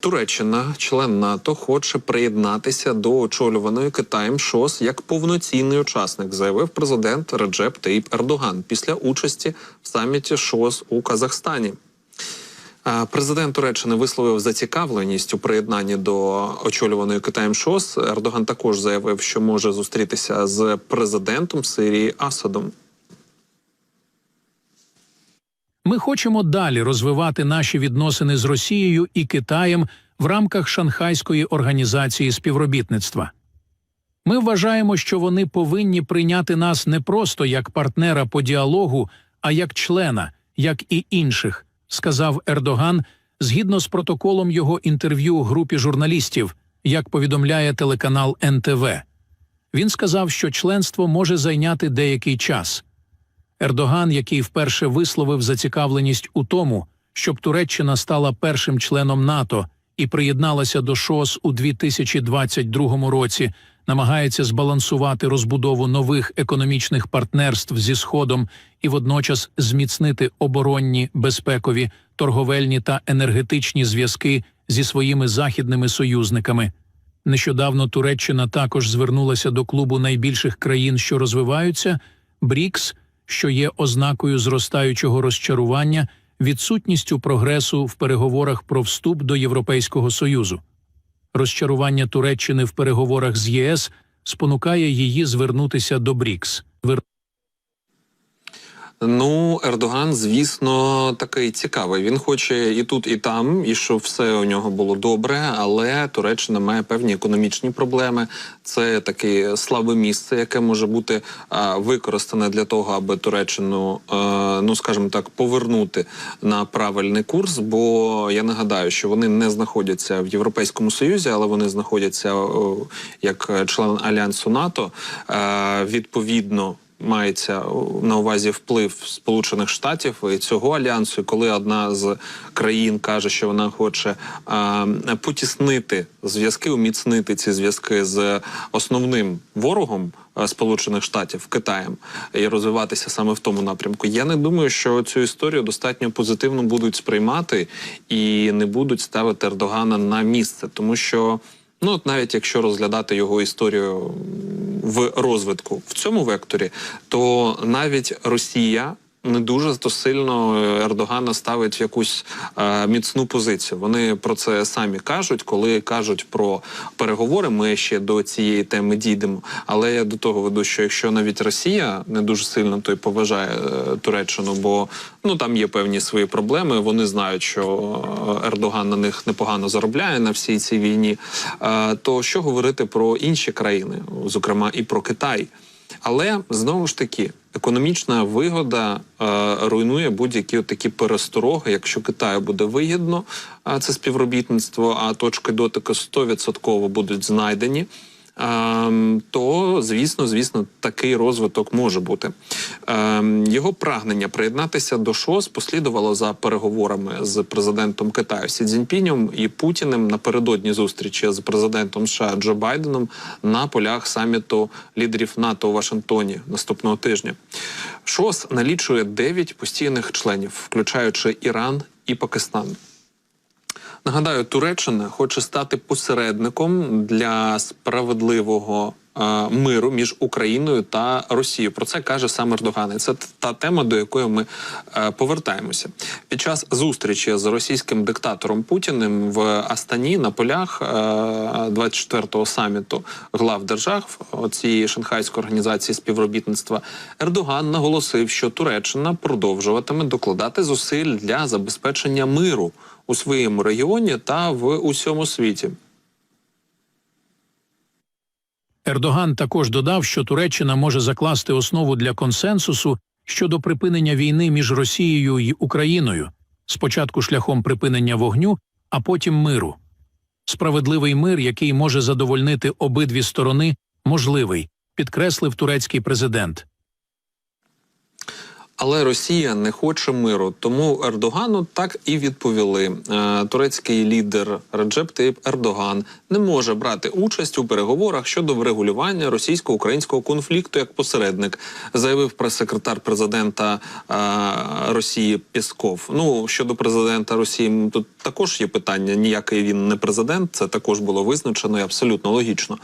Туреччина, член НАТО, хоче приєднатися до очолюваної Китаєм ШОС як повноцінний учасник, заявив президент Реджеп Таїп Ердоган після участі в саміті ШОС у Казахстані. Президент Туреччини висловив зацікавленість у приєднанні до очолюваної Китаєм ШОС. Ердоган також заявив, що може зустрітися з президентом Сирії Асадом. Ми хочемо далі розвивати наші відносини з Росією і Китаєм в рамках Шанхайської організації співробітництва. Ми вважаємо, що вони повинні прийняти нас не просто як партнера по діалогу, а як члена, як і інших, сказав Ердоган згідно з протоколом його інтерв'ю групі журналістів, як повідомляє телеканал НТВ. Він сказав, що членство може зайняти деякий час. Ердоган, який вперше висловив зацікавленість у тому, щоб Туреччина стала першим членом НАТО і приєдналася до ШОС у 2022 році, намагається збалансувати розбудову нових економічних партнерств зі Сходом і водночас зміцнити оборонні, безпекові, торговельні та енергетичні зв'язки зі своїми західними союзниками. Нещодавно Туреччина також звернулася до клубу найбільших країн, що розвиваються – БРІКС, що є ознакою зростаючого розчарування відсутністю прогресу в переговорах про вступ до Європейського Союзу. Розчарування Туреччини в переговорах з ЄС спонукає її звернутися до БРІКС. Ну, Ердоган, звісно, такий цікавий. Він хоче і тут, і там, і щоб все у нього було добре, але Туреччина має певні економічні проблеми. Це таке слабе місце, яке може бути використане для того, аби Туреччину, ну, скажімо так, повернути на правильний курс, бо я нагадаю, що вони не знаходяться в Європейському Союзі, але вони знаходяться як член Альянсу НАТО. Відповідно, мається на увазі вплив Сполучених Штатів і цього альянсу. І коли одна з країн каже, що вона хоче потіснити зв'язки, уміцнити ці зв'язки з основним ворогом Сполучених Штатів, Китаєм, і розвиватися саме в тому напрямку, я не думаю, що цю історію достатньо позитивно будуть сприймати і не будуть ставити Ердогана на місце. Тому що, ну, от навіть якщо розглядати його історію в розвитку в цьому векторі, то навіть Росія не дуже сильно Ердогана ставить в якусь міцну позицію. Вони про це самі кажуть, коли кажуть про переговори, ми ще до цієї теми дійдемо. Але я до того веду, що якщо навіть Росія не дуже сильно то й поважає Туреччину, бо ну там є певні свої проблеми, вони знають, що Ердоган на них непогано заробляє на всій цій війні, то що говорити про інші країни, зокрема і про Китай. Але, знову ж таки, економічна вигода руйнує будь-які такі перестороги. Якщо Китаю буде вигідно це співробітництво, а точки дотику 100% будуть знайдені, то, звісно, такий розвиток може бути. Його прагнення приєднатися до ШОС послідувало за переговорами з президентом Китаю Сі Цзіньпінем і Путіним напередодні зустрічі з президентом США Джо Байденом на полях саміту лідерів НАТО у Вашингтоні наступного тижня. ШОС налічує 9 постійних членів, включаючи Іран і Пакистан. Нагадаю, Туреччина хоче стати посередником для справедливого миру між Україною та Росією. Про це каже сам Ердоган. І це та тема, до якої ми повертаємося. Під час зустрічі з російським диктатором Путіним в Астані на полях 24-го саміту глав держав цієї Шанхайської організації співробітництва Ердоган наголосив, що Туреччина продовжуватиме докладати зусиль для забезпечення миру у своєму регіоні та в усьому світі. Ердоган також додав, що Туреччина може закласти основу для консенсусу щодо припинення війни між Росією і Україною, спочатку шляхом припинення вогню, а потім миру. Справедливий мир, який може задовольнити обидві сторони, можливий, підкреслив турецький президент. Але Росія не хоче миру, тому Ердогану так і відповіли. Турецький лідер Реджеп Таїп Ердоган не може брати участь у переговорах щодо врегулювання російсько-українського конфлікту як посередник, заявив прес-секретар президента Росії Пєсков. Ну, щодо президента Росії, тут також є питання, ніякий він не президент, це також було визначено і абсолютно логічно.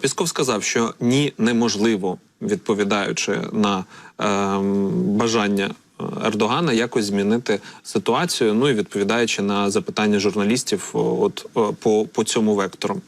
Пєсков сказав, що ні, неможливо, відповідаючи на бажання Ердогана якось змінити ситуацію, ну і відповідаючи на запитання журналістів по цьому вектору.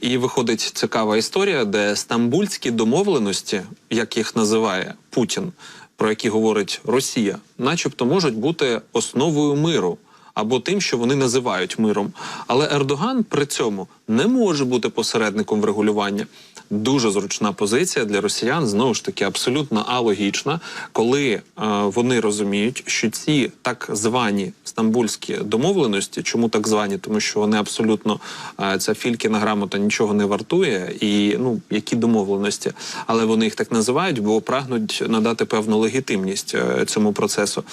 І виходить цікава історія, де стамбульські домовленості, як їх називає Путін, про які говорить Росія, начебто можуть бути основою миру, або тим, що вони називають миром. Але Ердоган при цьому не може бути посередником врегулювання. Дуже зручна позиція для росіян, знову ж таки, абсолютно алогічна, коли вони розуміють, що ці так звані стамбульські домовленості, чому так звані? Тому що вони абсолютно, ця Фількіна грамота нічого не вартує, і, ну, які домовленості, але вони їх так називають, бо прагнуть надати певну легітимність цьому процесу.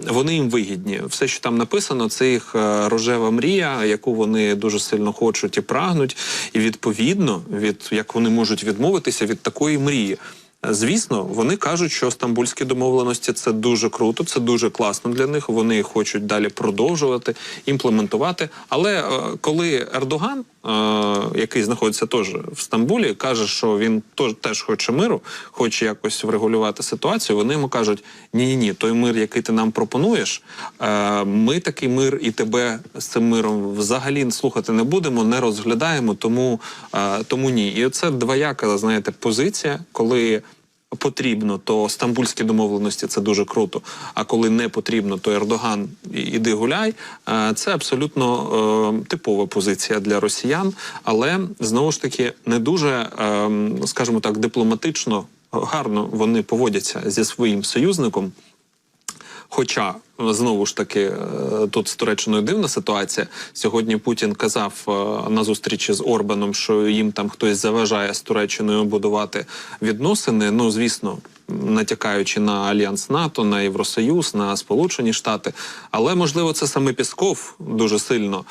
Вони їм вигідні. Все, що там написано, це їх рожева мрія, яку вони дуже сильно хочуть і прагнуть, і відповідно, як вони можуть відмовитися від такої мрії. Звісно, вони кажуть, що стамбульські домовленості – це дуже круто, це дуже класно для них, вони хочуть далі продовжувати, імплементувати. Але коли Ердоган, який знаходиться теж в Стамбулі, каже, що він теж хоче миру, хоче якось врегулювати ситуацію, вони йому кажуть, ні-ні-ні, той мир, який ти нам пропонуєш, ми такий мир і тебе з цим миром взагалі слухати не будемо, не розглядаємо, тому ні. І це двояка, знаєте, позиція, коли потрібно, то стамбульські домовленості – це дуже круто, а коли не потрібно, то Ердоган іди гуляй. Це абсолютно типова позиція для росіян, але, знову ж таки, не дуже, скажімо так, дипломатично, гарно вони поводяться зі своїм союзником. Хоча, знову ж таки, тут з Туреччиною дивна ситуація. Сьогодні Путін казав на зустрічі з Орбаном, що їм там хтось заважає з Туреччиною будувати відносини. Ну, звісно, натякаючи на Альянс НАТО, на Євросоюз, на Сполучені Штати. Але, можливо, це саме Пєсков дуже сильно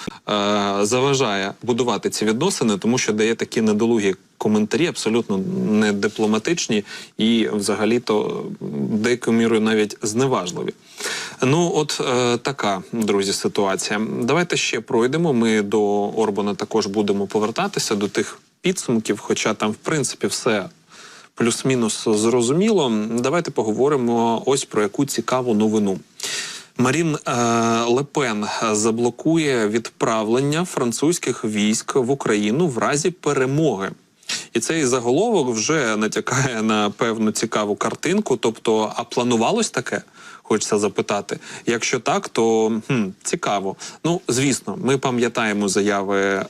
заважає будувати ці відносини, тому що дає такі недолугі коментарі, абсолютно не дипломатичні і взагалі-то деякою мірою навіть зневажливі. Ну, от така, друзі, ситуація. Давайте ще пройдемо. Ми до Орбана також будемо повертатися, до тих підсумків, хоча там, в принципі, все плюс-мінус зрозуміло. Давайте поговоримо ось про яку цікаву новину. Марін Ле Пен заблокує відправлення французьких військ в Україну в разі перемоги. І цей заголовок вже натякає на певну цікаву картинку. Тобто, а планувалось таке? Хочеться запитати. Якщо так, то цікаво. Ну, звісно, ми пам'ятаємо заяви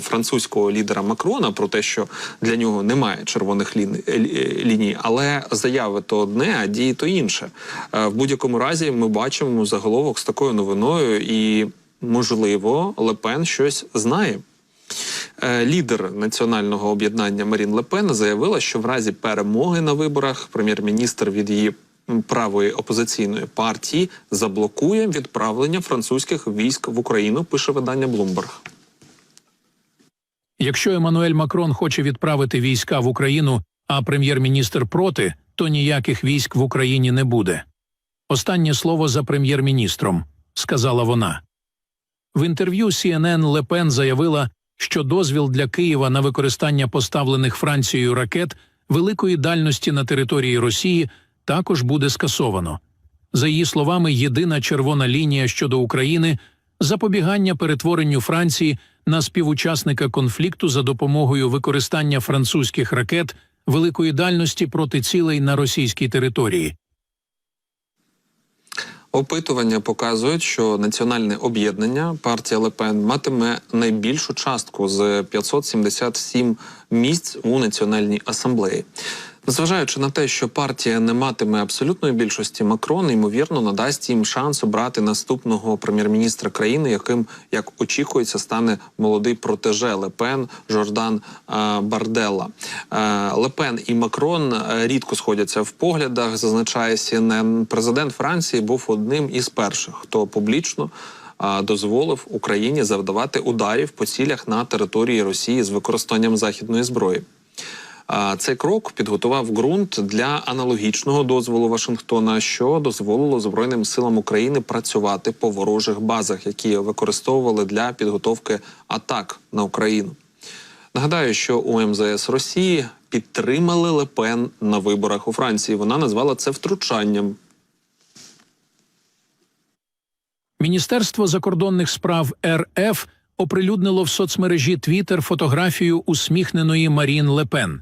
французького лідера Макрона про те, що для нього немає червоних ліній, але заяви то одне, а дії то інше. В будь-якому разі ми бачимо заголовок з такою новиною і, можливо, Ле Пен щось знає. Лідер національного об'єднання Марін Ле Пен заявила, що в разі перемоги на виборах прем'єр-міністр від її правої опозиційної партії заблокує відправлення французьких військ в Україну, пише видання Bloomberg. Якщо Еммануель Макрон хоче відправити війська в Україну, а прем'єр-міністр проти, то ніяких військ в Україні не буде. Останнє слово за прем'єр-міністром, сказала вона. В інтерв'ю CNN Ле Пен заявила, що дозвіл для Києва на використання поставлених Францією ракет великої дальності на території Росії також буде скасовано. За її словами, єдина червона лінія щодо України – запобігання перетворенню Франції на співучасника конфлікту за допомогою використання французьких ракет великої дальності проти цілей на російській території. Опитування показують, що національне об'єднання, партія Ле Пен, матиме найбільшу частку з 577 місць у Національній асамблеї. Незважаючи на те, що партія не матиме абсолютної більшості, Макрон, ймовірно, надасть їм шанс обрати наступного прем'єр-міністра країни, яким, як очікується, стане молодий протеже Ле Пен Жордан Барделла. Ле Пен і Макрон рідко сходяться в поглядах, зазначає CNN. Президент Франції був одним із перших, хто публічно дозволив Україні завдавати ударів по цілях на території Росії з використанням західної зброї. Цей крок підготував ґрунт для аналогічного дозволу Вашингтона, що дозволило Збройним силам України працювати по ворожих базах, які використовували для підготовки атак на Україну. Нагадаю, що у МЗС Росії підтримали Ле Пен на виборах у Франції. Вона назвала це втручанням. Міністерство закордонних справ РФ оприлюднило в соцмережі Twitter фотографію усміхненої Марін Ле Пен.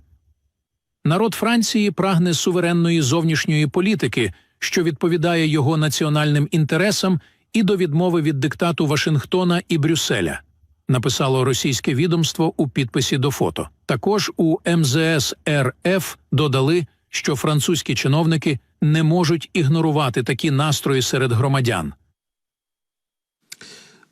Народ Франції прагне суверенної зовнішньої політики, що відповідає його національним інтересам і до відмови від диктату Вашингтона і Брюсселя, написало російське відомство у підписі до фото. Також у МЗС РФ додали, що французькі чиновники не можуть ігнорувати такі настрої серед громадян.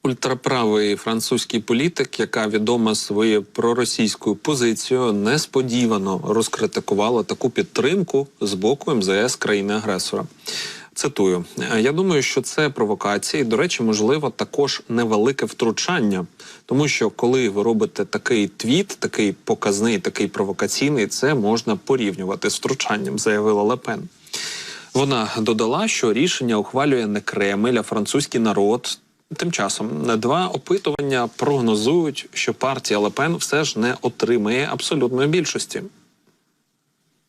Ультраправий французький політик, яка відома своєю проросійською позицією, несподівано розкритикувала таку підтримку з боку МЗС країни-агресора. Цитую: «Я думаю, що це провокація і, до речі, можливо, також невелике втручання. Тому що, коли ви робите такий твіт, такий показний, такий провокаційний, це можна порівнювати з втручанням», заявила Ле Пен. Вона додала, що рішення ухвалює не Кремль, а французький народ. Тим часом, два опитування прогнозують, що партія Ле Пен все ж не отримає абсолютної більшості.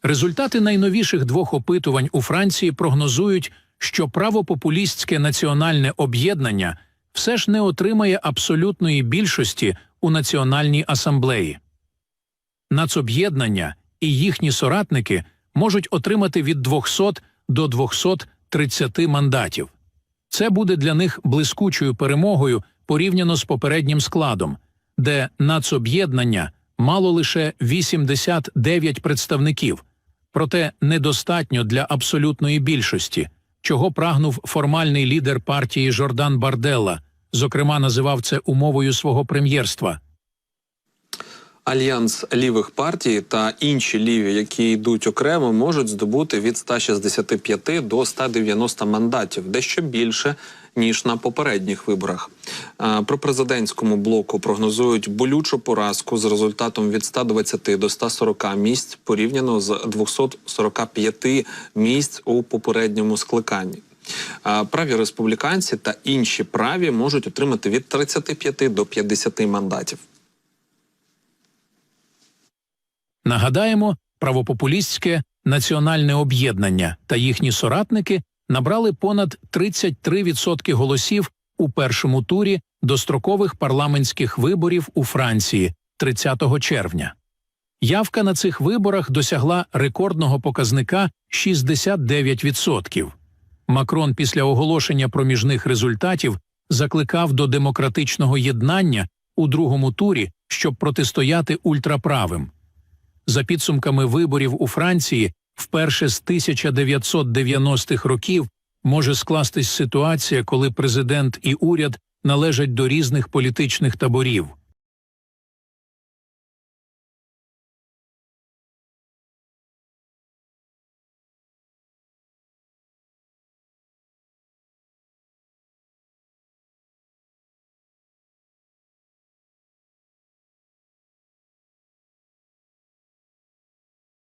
Результати найновіших двох опитувань у Франції прогнозують, що правопопулістське національне об'єднання все ж не отримає абсолютної більшості у Національній асамблеї. Нацоб'єднання і їхні соратники можуть отримати від 200 до 230 мандатів. Це буде для них блискучою перемогою порівняно з попереднім складом, де нацоб'єднання мало лише 89 представників, проте недостатньо для абсолютної більшості, чого прагнув формальний лідер партії Жордан Барделла, зокрема називав це умовою свого прем'єрства. Альянс лівих партій та інші ліві, які йдуть окремо, можуть здобути від 165 до 190 мандатів, дещо більше, ніж на попередніх виборах. Про президентському блоку прогнозують болючу поразку з результатом від 120 до 140 місць порівняно з 245 місць у попередньому скликанні. Праві республіканці та інші праві можуть отримати від 35 до 50 мандатів. Нагадаємо, правопопулістське національне об'єднання та їхні соратники набрали понад 33% голосів у першому турі дострокових парламентських виборів у Франції 30 червня. Явка на цих виборах досягла рекордного показника 69%. Макрон після оголошення проміжних результатів закликав до демократичного єднання у другому турі, щоб протистояти ультраправим. За підсумками виборів у Франції, вперше з 1990-х років може скластись ситуація, коли президент і уряд належать до різних політичних таборів.